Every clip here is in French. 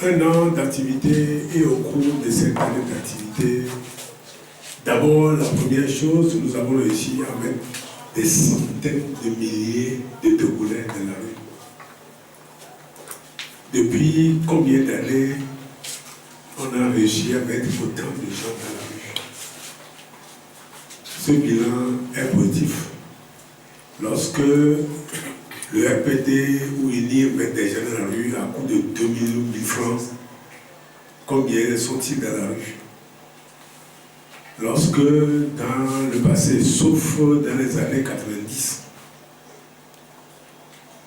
un an d'activité et au cours de cette année d'activité, d'abord, la première chose, nous avons réussi à mettre des centaines de milliers de Togolais dans la rue. Depuis combien d'années on a réussi à mettre autant de gens dans la rue? Ce bilan est positif. Lorsque le RPT ou l'INIR met des gens dans la rue à coût de 2000 ou 1000 francs, combien sont-ils dans la rue? Lorsque, dans le passé, sauf dans les années 90,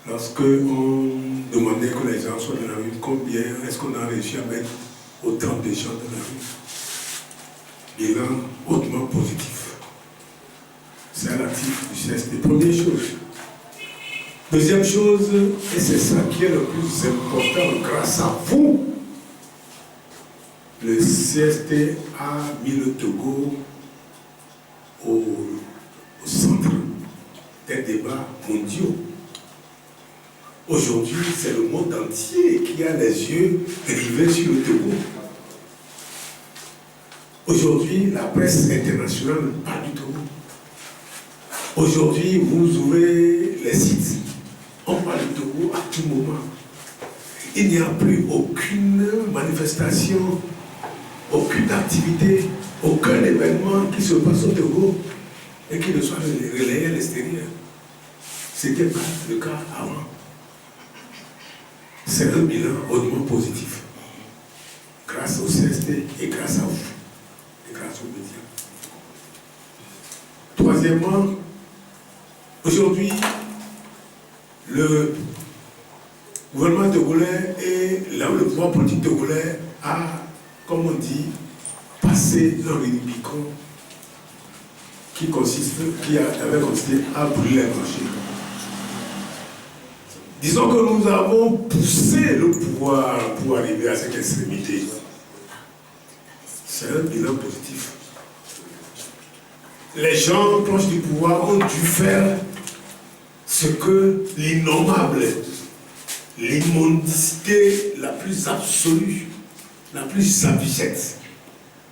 lorsque on demandait que les gens soient dans la rue, combien est-ce qu'on a réussi à mettre autant de gens dans la rue? Bilan hautement positif. C'est un actif du CST. Première chose. Deuxième chose, et c'est ça qui est le plus important, grâce à vous, le CST a mis le Togo au centre des débats mondiaux. Aujourd'hui, c'est le monde entier qui a les yeux rivés sur le Togo. Aujourd'hui, la presse internationale parle du Togo. Aujourd'hui, vous ouvrez les sites, on parle du Togo à tout moment. Il n'y a plus aucune manifestation, aucune activité, aucun événement qui se passe au Togo et qui ne soit relayé à l'extérieur. Ce n'était pas le cas avant. C'est un bilan hautement positif. Grâce au CST et grâce à vous. Et grâce aux médias. Troisièmement, aujourd'hui, le gouvernement togolais et là où le pouvoir politique togolais a, comme on dit, passé un Rubicon qui avait consisté à brûler les marchés. Disons que nous avons poussé le pouvoir pour arriver à cette extrémité. C'est un bilan positif. Les gens proches du pouvoir ont dû faire ce que l'innommable, l'immondicité la plus absolue, la plus abjecte,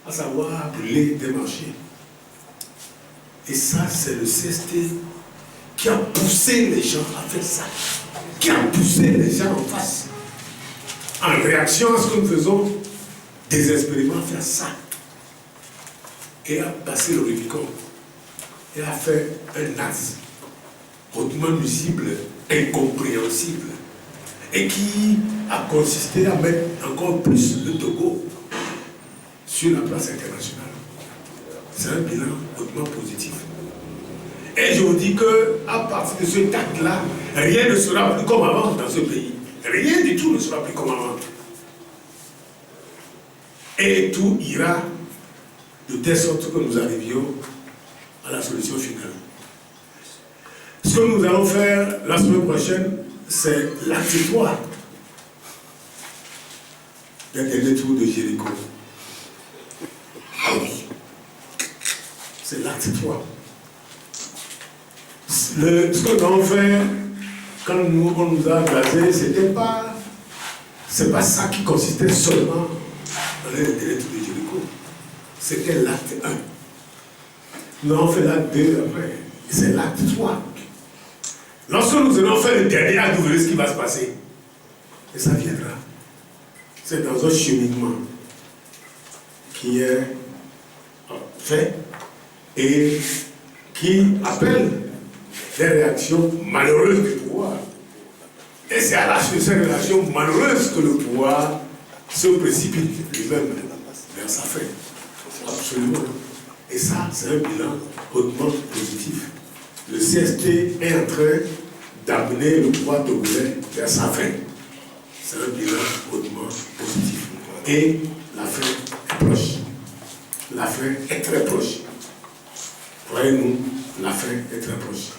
à savoir brûler des marchés. Et ça, c'est le CST qui a poussé les gens à faire ça, qui a poussé les gens en face. En réaction à ce que nous faisons, désespérément faire ça. Et a passé le Rubicon. Et a fait un acte hautement nuisible, incompréhensible, et qui a consisté à mettre encore plus le Togo sur la place internationale. C'est un bilan hautement positif. Et je vous dis qu'à partir de ce acte-là, rien ne sera plus comme avant dans ce pays. Rien du tout ne sera plus comme avant. Et tout ira de telle sorte que nous arrivions à la solution finale. Ce que nous allons faire la semaine prochaine, c'est l'acte 3 des derniers tours de Jéricho. Ah oui, c'est l'acte 3. Ce que nous allons faire, quand on nous a gazé, c'est pas ça qui consistait seulement dans les derniers tours de Jéricho. C'était l'acte 1. Nous allons faire l'acte 2 après. C'est l'acte 3. Lorsque nous allons faire le dernier acte, vous verrez ce qui va se passer. Et ça viendra. C'est dans un cheminement qui est fait et qui appelle des réactions malheureuses du pouvoir. Et c'est à la suite de ces réactions malheureuses que le pouvoir se précipite lui-même vers sa fin. Absolument. Et ça, c'est un bilan hautement positif. Le CST est en train d'amener le pouvoir togolais vers sa fin. C'est un bilan hautement positif. Et la fin est proche. La fin est très proche. Voyez-nous, la fin est très proche.